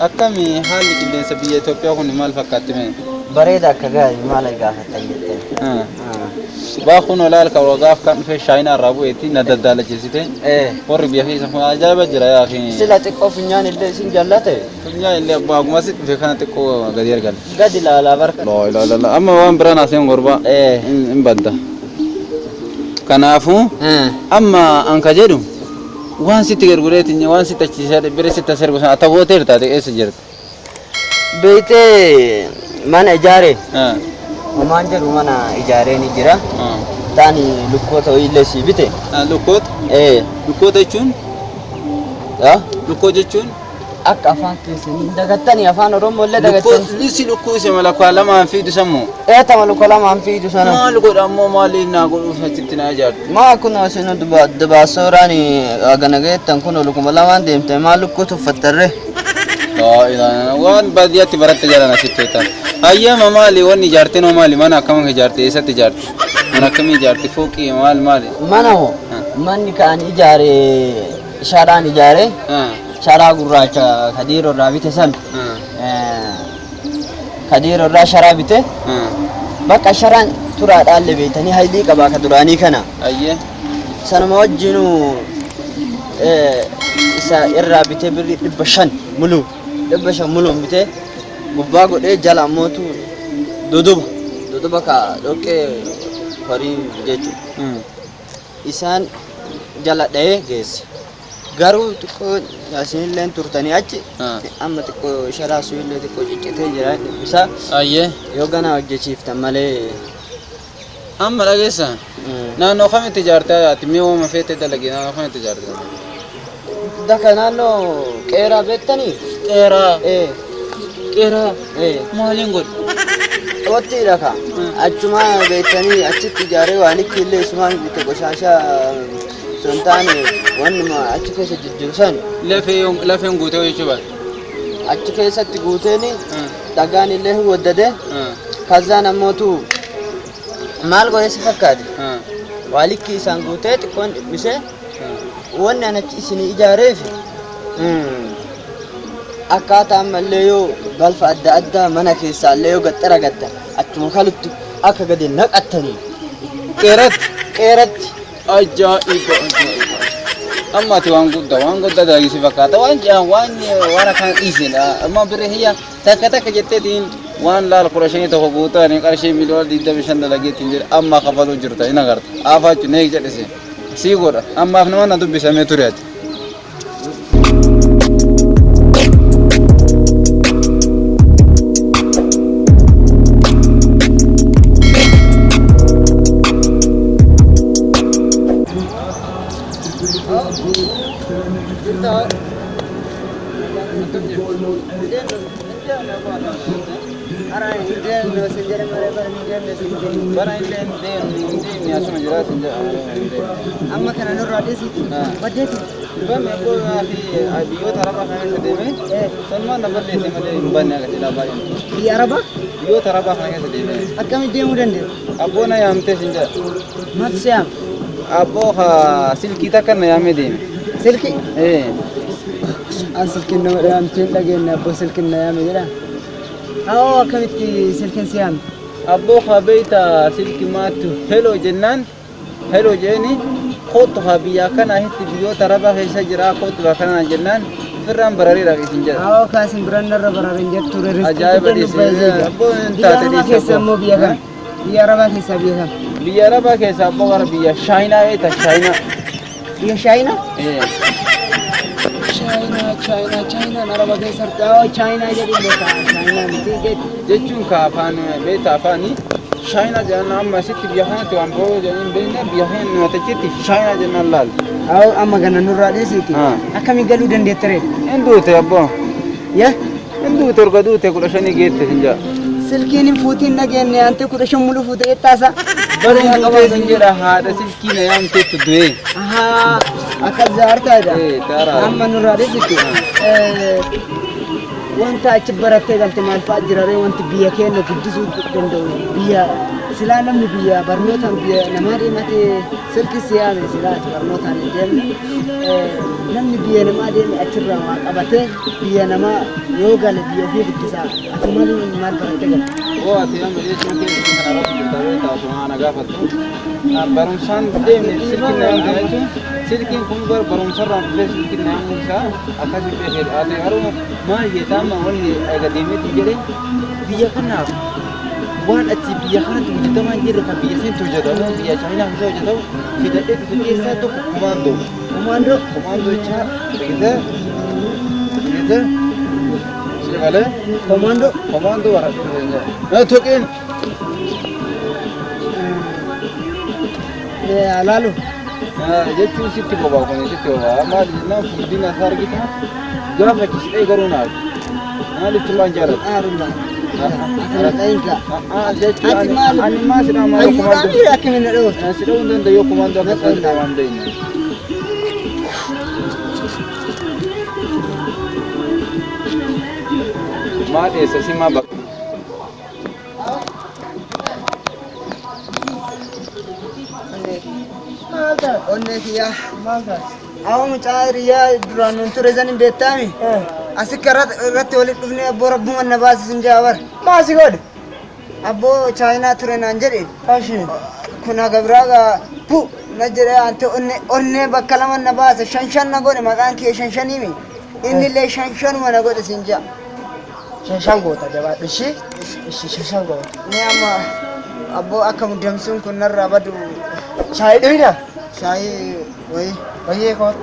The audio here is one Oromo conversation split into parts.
akkami haalli qilleensa biyya Itoophiyaa kun maal fakkaatti mee? Bareeda akka gaarii maal gaafatan jettee. Baakun olaal ka wagaaf kan dhufe shaayina irraa bu'eetti na daddaalachisite. Warri biyya keessa kun ajaa'iba jira yaa akhi. Sila xiqqoo funyaan illee isin jaallate. Funyaan illee baaguma si dhufe kana xiqqoo gadi argan. Gadi ilaalaa barka. Loo ilaala amma waan biraan aseen gorba. In badda. Kanaafuu amma anka jedhu waan sitti gargureetiin waan sitti achiisaa bire sitti asirgu sana ata gooteer taate eessa jirti? Beeytee mana ijaare. Homaan jedhu mana ijaaree ni jira. Taani lukkoota illee si bite. Lukkoota? Lukkoota jechuun? Lukkoo jechuun? Akka afaan keessanii dagattanii afaan Oromoo illee dagattanii. Lisi lukkuu isa malakkaa lamaan fiidu sammu. Tama lukkoo lamaan fiidu sana. Maal godha ammoo maali naa godhuuf achitti naa ijaartu? Maa kun asinu dubaasooraan agana geettan kun lukkuma lamaan deemte maal lukkoo tuffattarre? Waan baadiyyaatti baratte jalan asitti ta'an. Ayyaama maali wanni ijaarte noo maali mana akkama ijaarte eessatti ijaarte? Mana akkamii ijaarte fooqii maali? Mana hoo manni kaan ijaare shaadhaan ijaare sharaa gurraacha Kadiiroo irraa bite san Kadiiroo irraa sharaa bite bakka sharaan turaadhaan lebeetanii haylii qabaa ka duraanii kana sanuma wajjinuu isa irraa bite birrii 500 muluu 500 muluun bite gubbaa godhee jala ammootu duduba ka dhoqqee horii jechuudha. Isaan jala dha'ee geesse. Garuu xiqqoo yaasiinillee turtanii achi amma xiqqoo sharaa suuyillee xiqqoo ciccitee jira isaa yoo gana hojjechiiftan malee. Amma dhageessa naannoo kamitti ijaartee ati mee uuma feetee dalagee naannoo kamitti ijaartee? Daka naannoo qeeraa beektanii? Qeeraa maaliin godhu? Otti dhaka achuma beektanii achitti ijaaree waan itti illee isumaan bitte qoshaashaa sun taane wannuma achi keessa jijjiirsan. Lafeen guutee jechuudha. Achi keessatti guuteeni dhagaan illee waddade kazzaan ammootu maal godhe si fakkaate? Waalikki isaan guutee xiqqoon dhibbisee wanni an achi isinii ijaareef akkaataa ammallee yoo balfa adda addaa mana keessaallee yoo gaxxara gattan achuma kalutti akka gadi naqattanii qeeratti ajaa'iba amma ati waan guddaa dalagisi fakkaata waan akkaan dhiisedha amma biree hiyya takka jetteetiin waan laal 15 tokko guutaan qarshii miliyoona 25 dalageetiin jedhe amma kafaluu jirta in agarta aafaachu neek jedhise sii godha ammaaf nama na dubbisamee ture ati. Amma kana nurraa dheesitti baddeetti. Dhibame akkoo biyyoota arabaa kana keessa deeme salmaan na balleesse malee hin banne agarsiisa baay'ee. Biyya arabaa? Biyyoota arabaa kana keessa deeme. Akkamitti deemuu dandeenya? Abboo na yaamtee sin jedha. Maaltu si yaame? Abboo silkii takka na yaamee deeme. Silkii? An silkiin nama yaamteen dhageenne abboo silkiin na yaame jedha. Hawoo akkamitti silkiin si yaame? Abboo beeyta silkii maattu heloo jennaan heloo jeeni kootu biyya kana hitti biyyoota arabaa keessa jira kootu kana jennaan firraan barareedha isin jedha. Hawoo kaasin biraan narra bararen jettu ajaa'iba dhiisee abboo hin taate dhiisee. Biyya arabaa keessa immoo biyya kana? Biyya arabaa keessa biyya kana? Biyya arabaa keessa abboo gara biyya shaayinaa beekta shaayinaa. Biyya shaayinaa? Chaayinaan araba keessatti chaayinaa jedhuu beeka chaayinaa miti jechuun ka afaan beekta afaanii shaayinaa jennaan amma asitti biyya kanatti waan biroo jedhanii beekna biyya kana namatichitti shaayinaa jennaan laal. Amma gana nurraa dheesiiti akkamiin galuu dandeettere? Hin duute abboo. Hin duute erga duute 15 geette hin jaa. Silkiin hin fuutiin dhageenye ante 15 muluu fuute eettaasa. Bareen qabaa sin jedha haadha silkii na yaamteetu du'e. Akka zaartaadha. Amma nurraa dheesitti. وانت اعتبرت قلت ما الفاجر وانت بيا كأنه قدسوا دندو بيا سلالة من بيا برنوتا بيا نماري متى سلك سيارة سلالة برنوتا ندم نم بيا نماري أترى أبته بيا نما يوغا لبيا في قدسا أتمنى ما برتقل هو أتيام ليش ممكن أنا أروح للتوي تاسو أنا قافته برمسان دم سلكين نام دهيتو سلكين كم برمسان رام في سلكين نام موسى أكاد يبهر أتى أروح ما يتام ولي أكاديمي تجري بيا كنا وان أتي بيا خان توجد ما يجري كبيا سين توجد أو بيا شاينا هم توجد أو في ذلك في ساتو كماندو إيشا كذا شغله كماندو ورا لا توكين لالو جتو سيتي بابا كوني سيتي بابا ما دينا فودينا سارجيتا جافا كيسي غرونا ما لتلان جارت أرونا أتلاقينك جتو أنا ما سنا ما كماندو أيوة أكيد من الأول سيدون دن ديو كماندو كسان تمام دين ما دي سسي ما بق أونك يا أو مشاعر يا درانون تريزاني بيتامي أسكرت رت ولد ابني أبو ربنا النباس سنجاور ما سيقول أبو تشاينا ترين أنجري أشين كنا قبراغا بو نجري أنت أني بكلام النباس شنشن نقول مكان كي شنشني مي إني ليه شنشن ما نقول سنجا شنشان قوتا جبات إيشي شنشان قوتا نعم أبو أكم دمسون كنا رابدو شاي دوينا شاي وهي كون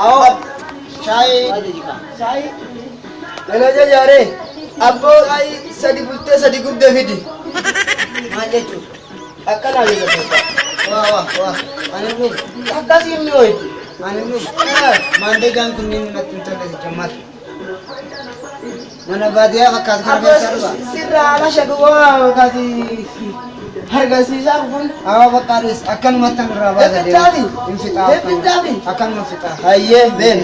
आओ शाही शाही चलो जा रे अब आई सदी बुलते सदी गुब दे फिटी माले चु अक्कल आ गई वाह वाह वाह अने नु अक्का सी में होई अने नु मांडे जान कुन्नी न तुंतले जमात mana badia makas अब kan sarwa सिर्रा आला शगवा कादी हर गसी सा पun awa bakaris akan matang raba Dapat tadi. infita Dapat tadi. akan mafita haye ben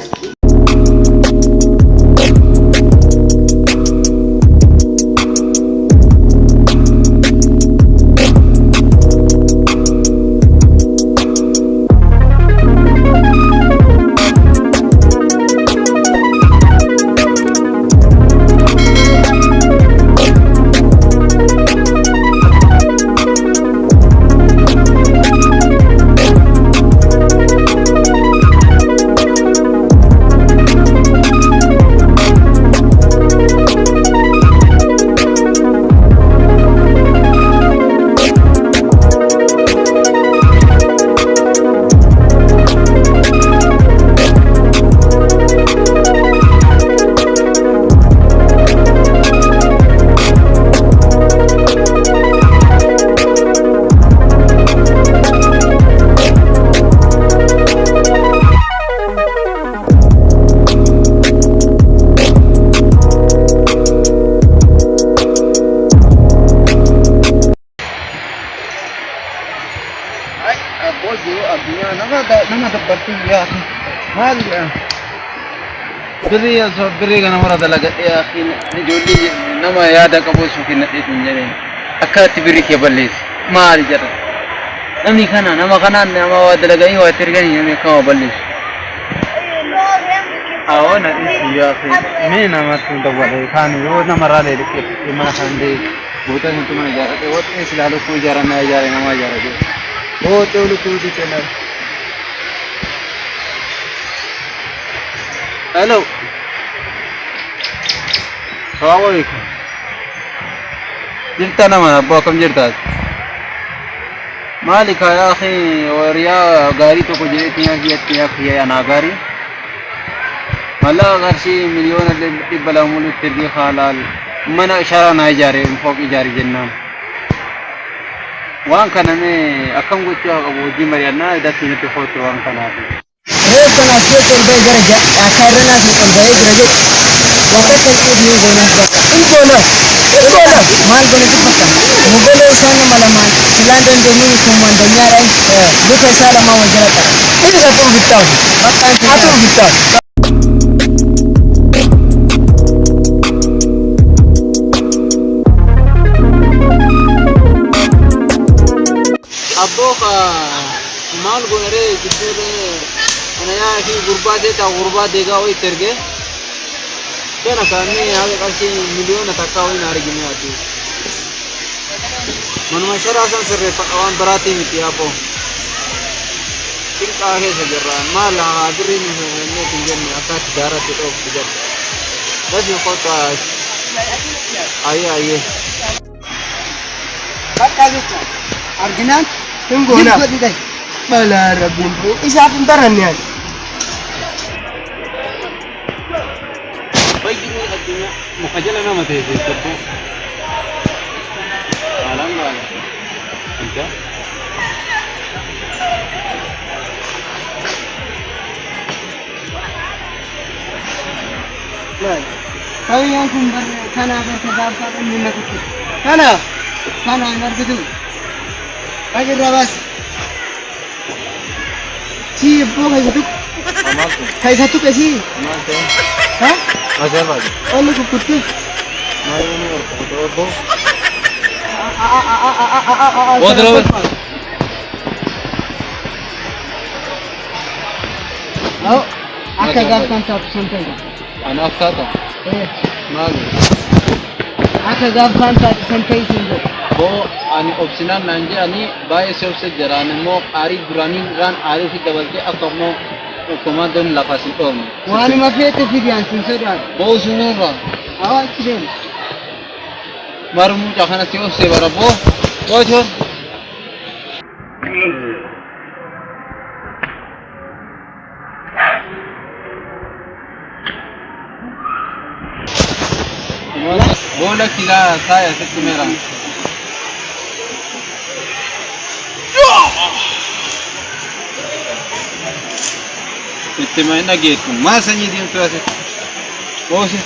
nama dabartu ya akhi mal ya biri ya so biri kana mara dalaga ya akhi ni jolli nama yaada qabu sukin nadit njare akati biri ke ballis mal jara namni kana nama wa dalaga yi wa tirgani yame ka ballis أنا إيش يا أخي مين ما تندور كان يو نمر عليه لك ما خندي buta ni tumana jara te wat es lalu ku jara na jara nama jara de هو تقول كل شيء كنا hello السلام عليكم جبت انا ما ابوكم جرتاز مالك يا اخي وريا غاري تو كجيتي يا انا غاري ملا غرشي مليون اللي بلا مول تربي خالال من اشاره ناجاري فوق اجاري جنان وان كان ني اكم غوتو ابو دي مريانا داتي نتي فوتو وان كان ربنا سيكون بي درجة أخيرنا في البيت درجة وقت الإبن يقولنا إنكونا maal godhe dubbata mugolee isaa nama lamaan silaan dandeenyu kun wandanyaadhaan luka isaa lamaan wal jala qaba. Inni atuu bittaa atuu bittaa. Abboo ka maal godharee gidduuree ana yaa fi gurbaa ta'e gurbaa deegaa wayii tergee kana kaanii haga qarshii miliyoona takkaa wayii na argine ati manuma sharaa san sirreeffa waan biraatii miti abboo xiqqaa keessa jirra maal haa birrii nu hin jenne akkaatti daaratti dhooftu jirra basi kota ayyee Bakka jecha arginaan Hingona. godhi dai. Bala rabbiin Isaaf hin baranne ani. bayyini addunyaa muka jala nama ta'e tokko haalaan gaala anta Sawiyyaan kun kanaaf harka gaafaa dhanni na kutte. Kanaan argitu. Bagirra bas. Si ibboo keessattu qesi. Ha? Olli kukkutte. Akka gaaftaan taatu san ta'e. anaaf taata maali Akka gaaftaan taatu san ta'e sin jedhu. boo ani obsinaan naan jedhanii baay'ee si obse jiraan immoo aarii duraanii irraan aarii si dabaltee akka immoo komandoon lafa si dhoofne Waanuma feete fidiyaan sin sodaatu. boo sunirra Awaa itti deemu. marmuuca kana si obse bara boo boochoo bola kilaa saya sitti mera itti mai nageetu maa sanyii diimtuu asitti boose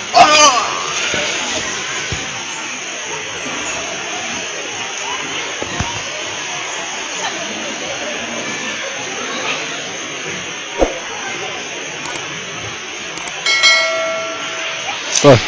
Kos.